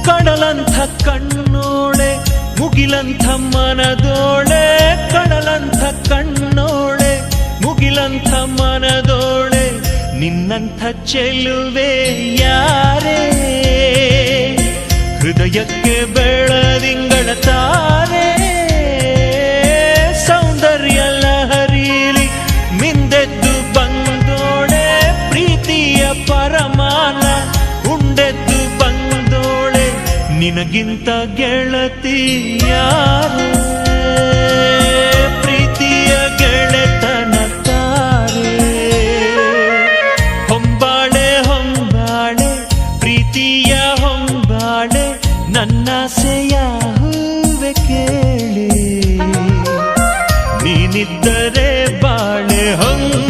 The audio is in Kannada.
ಕಡಲಂಥ ಕಣ್ಣೋಳೆ ಮುಗಿಲಂಥ ಮನದೋಳೆ, ಕಡಲಂಥ ಕಣ್ಣೋಳೆ ಮುಗಿಲಂಥ ಮನದೋಳೆ, ನಿನ್ನಂಥ ಚೆಲುವೆ ಯಾರೇ, ಹೃದಯಕ್ಕೆ ಬೆಳದಿಂಗಳ ತಾರೆ, ಸೌಂದರ್ಯ ಲಹರೀಲಿ ಮಿಂದೆದ್ದು ಬಂದೋಳೆ, ಪ್ರೀತಿಯ ಪರಮಾನ ಉಂಡೆದ್ದು ಬಂದೋಳೆ, ನಿನಗಿಂತ ಗೆಳತಿ ಯಾರೇ, ಪ್ರೀತಿಯ ಗೆಳೆತನ ತಾರೆ. ಹೊಂಬಾಳೆ ಹೊಂಬಾಳೆ ಪ್ರೀತಿಯ ಹೊಂಬಾಳೆ, ನನ್ನಾಸೆಯ ಹೂವೆ ಕೇಳಿ, ನೀನಿದ್ದರೆ ಬಾಳೆ ಹೊಂಬಾಳೆ.